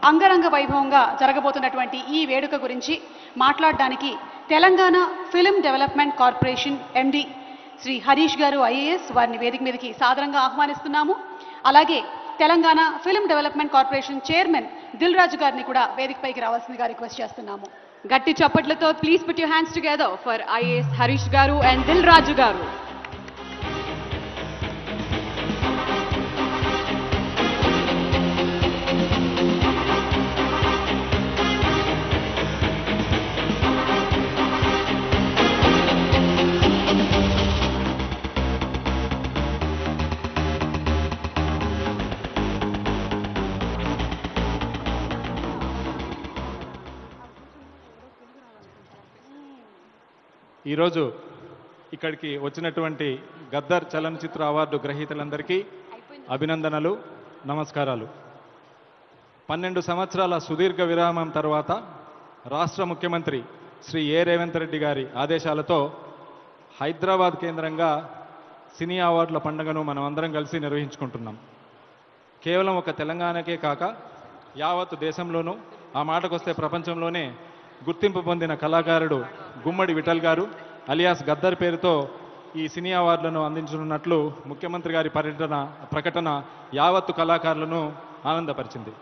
అంగరంగ వైభవంగా జరగబోతున్నటువంటి ఈ వేడుక గురించి మాట్లాడడానికి Telangana film development corporation MD Shri Harish గారు ఐఏఎస్ వారిని వేదిక మీదకి సాదరంగా ఆహ్వానిస్తున్నాము. అలాగే Telangana film development corporation chairman Dil Raju గారిని కూడా వేదికపైకి రావాల్సిందిగా రిక్వెస్ట్ చేస్తున్నాము. గట్టి చప్పట్లతో please put your hands together for IAS Harish గారు అండ్ దిల్ రాజు గారు. ఈరోజు ఇక్కడికి వచ్చినటువంటి గద్దర్ చలనచిత్ర అవార్డు గ్రహీతలందరికీ అభినందనలు, నమస్కారాలు. 12 సంవత్సరాల సుదీర్ఘ విరామం తర్వాత రాష్ట్ర ముఖ్యమంత్రి శ్రీ ఏ రేవంత్ రెడ్డి గారి ఆదేశాలతో హైదరాబాద్ కేంద్రంగా సినీ అవార్డుల పండుగను మనం అందరం కలిసి నిర్వహించుకుంటున్నాం. కేవలం ఒక తెలంగాణకే కాక యావత్తు దేశంలోనూ, ఆ మాటకొస్తే ప్రపంచంలోనే గుర్తింపు పొందిన కళాకారుడు గుమ్మడి విఠల్ గారు అలియాస్ గద్దర్ పేరుతో ఈ సినీ అవార్డులను అందించనున్నట్లు ముఖ్యమంత్రి గారి ప్రకటన యావత్తు కళాకారులను ఆనందపరిచింది.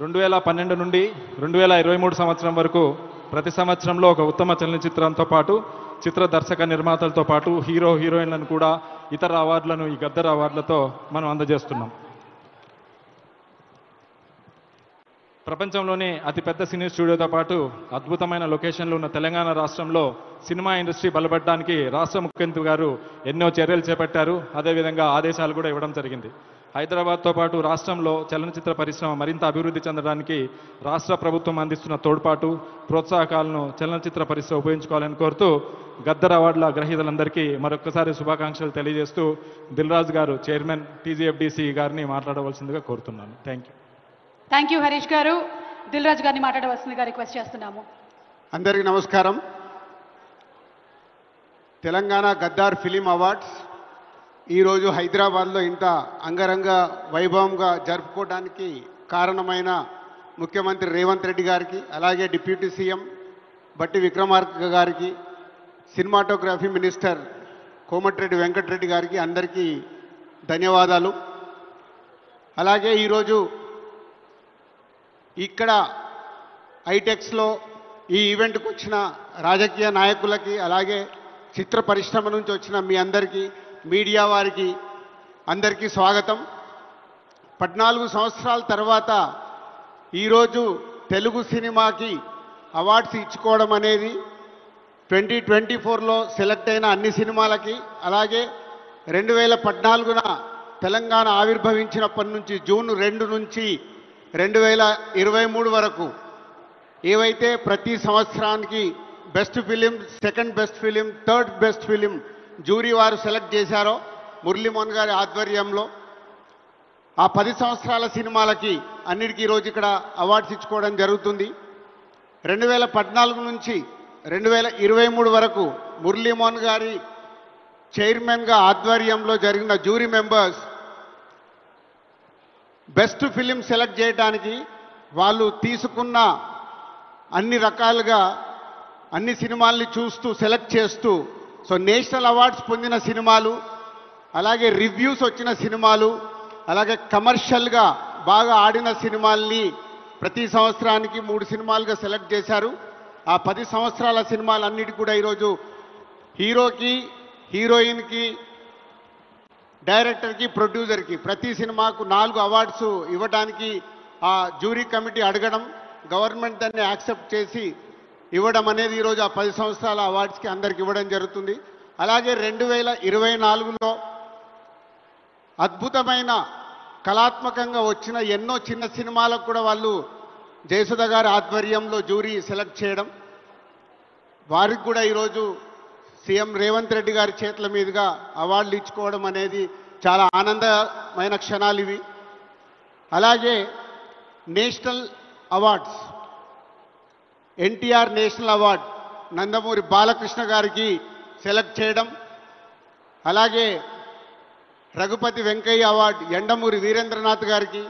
2012 నుండి 2023 సంవత్సరం వరకు ప్రతి సంవత్సరంలో ఒక ఉత్తమ చలనచిత్రంతో పాటు చిత్ర దర్శక నిర్మాతలతో పాటు హీరో హీరోయిన్లను కూడా ఇతర అవార్డులను ఈ గద్దర్ అవార్డులతో మనం అందజేస్తున్నాం. ప్రపంచంలోనే అతిపెద్ద సినీ స్టూడియోతో పాటు అద్భుతమైన లొకేషన్లు ఉన్న తెలంగాణ రాష్ట్రంలో సినిమా ఇండస్ట్రీ బలపడడానికి రాష్ట్ర ముఖ్యమంత్రి గారు ఎన్నో చర్యలు చేపట్టారు. అదేవిధంగా ఆదేశాలు కూడా ఇవ్వడం జరిగింది. హైదరాబాద్తో పాటు రాష్ట్రంలో చలనచిత్ర పరిశ్రమ మరింత అభివృద్ధి చెందడానికి రాష్ట్ర ప్రభుత్వం అందిస్తున్న తోడ్పాటు, ప్రోత్సాహకాలను చలనచిత్ర పరిశ్రమ ఉపయోగించుకోవాలని కోరుతూ గద్దర్ అవార్డుల గ్రహీతలందరికీ మరొకసారి శుభాకాంక్షలు తెలియజేస్తూ దిల్ రాజు గారు చైర్మన్ TGFDC గారిని మాట్లాడవలసిందిగా కోరుతున్నాను. థ్యాంక్ యూ హరీష్ గారు. దిల్ రాజు గారిని మాట్లాడవలసిందిగా రిక్వెస్ట్ చేస్తున్నాము. అందరికీ నమస్కారం. తెలంగాణ గద్దార్ ఫిలిం అవార్డ్స్ ఈరోజు హైదరాబాద్లో ఇంత అంగరంగ వైభవంగా జరుపుకోవడానికి కారణమైన ముఖ్యమంత్రి రేవంత్ రెడ్డి గారికి, అలాగే డిప్యూటీ సీఎం బట్టి విక్రమార్క గారికి, సినిమాటోగ్రఫీ మినిస్టర్ కోమటిరెడ్డి వెంకటరెడ్డి గారికి అందరికీ ధన్యవాదాలు. అలాగే ఈరోజు ఇక్కడ ఐటెక్స్లో ఈ ఈవెంట్కి వచ్చిన రాజకీయ నాయకులకి, అలాగే చిత్ర పరిశ్రమ నుంచి వచ్చిన మీ అందరికీ, మీడియా వారికి అందరికీ స్వాగతం. 14 సంవత్సరాల తర్వాత ఈరోజు తెలుగు సినిమాకి అవార్డ్స్ ఇచ్చుకోవడం అనేది 2024లో సెలెక్ట్ అయిన అన్ని సినిమాలకి, అలాగే 2014న తెలంగాణ ఆవిర్భవించినప్పటి నుంచి జూన్ 2 నుంచి 2023 వరకు ఏవైతే ప్రతి సంవత్సరానికి best film, second best film, third best film jury వారు సెలెక్ట్ చేశారో మురళీమోహన్ గారి ఆధ్వర్యంలో ఆ 10 సంవత్సరాల సినిమాలకి అన్నిటికీ ఈరోజు ఇక్కడ అవార్డ్స్ ఇచ్చుకోవడం జరుగుతుంది. 2014 నుంచి 2023 వరకు మురళీమోహన్ గారి చైర్మన్గా ఆధ్వర్యంలో జరిగిన jury members best film select చేయడానికి వాళ్ళు తీసుకున్న అన్ని రకాలుగా అన్ని సినిమాల్ని చూస్తూ సెలెక్ట్ చేస్తూ, సో నేషనల్ అవార్డ్స్ పొందిన సినిమాలు, అలాగే రివ్యూస్ వచ్చిన సినిమాలు, అలాగే కమర్షియల్గా బాగా ఆడిన సినిమాల్ని ప్రతి సంవత్సరానికి 3 సినిమాలుగా సెలెక్ట్ చేశారు. ఆ 10 సంవత్సరాల సినిమాలన్నిటి కూడా ఈరోజు హీరోకి, హీరోయిన్కి, డైరెక్టర్కి, ప్రొడ్యూసర్కి ప్రతి సినిమాకు 4 అవార్డ్స్ ఇవ్వడానికి ఆ జ్యూరీ కమిటీ అడగడం, గవర్నమెంట్ దాన్ని యాక్సెప్ట్ చేసి ఇవ్వడం అనేది ఈరోజు ఆ 10 సంవత్సరాల అవార్డ్స్కి అందరికి ఇవ్వడం జరుగుతుంది. అలాగే 2024లో అద్భుతమైన కళాత్మకంగా వచ్చిన ఎన్నో చిన్న సినిమాలకు కూడా వాళ్ళు జయసుధ గారి ఆధ్వర్యంలో జ్యూరీ సెలెక్ట్ చేయడం, వారికి కూడా ఈరోజు సీఎం రేవంత్ రెడ్డి గారి చేతుల మీదుగా అవార్డులు ఇచ్చుకోవడం అనేది చాలా ఆనందమైన క్షణాలు ఇవి. అలాగే national awards, NTR national award Nandamuri Balakrishna గారికి సెలెక్ట్ చేయడం, అలాగే రఘుపతి వెంకయ్య అవార్డ్ ఎండమూరి వీరేంద్రనాథ్ గారికి,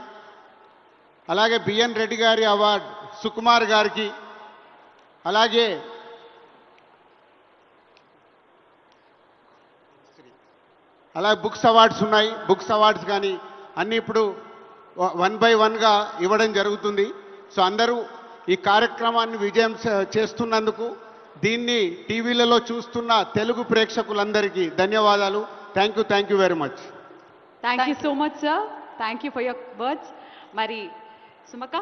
అలాగే బిఎన్ రెడ్డి గారి అవార్డ్ సుకుమార్ గారికి, అలాగే బుక్స్ అవార్డ్స్ ఉన్నాయి. బుక్స్ అవార్డ్స్ కానీ అన్నీ ఇప్పుడు 1 by 1గా ఇవ్వడం జరుగుతుంది. సో అందరూ ఈ కార్యక్రమాన్ని విజయం చేస్తున్నందుకు, దీన్ని టీవీలలో చూస్తున్న తెలుగు ప్రేక్షకులందరికీ ధన్యవాదాలు. Thank you very much. Thank you so much sir. Thank you for your words. మరి సుమక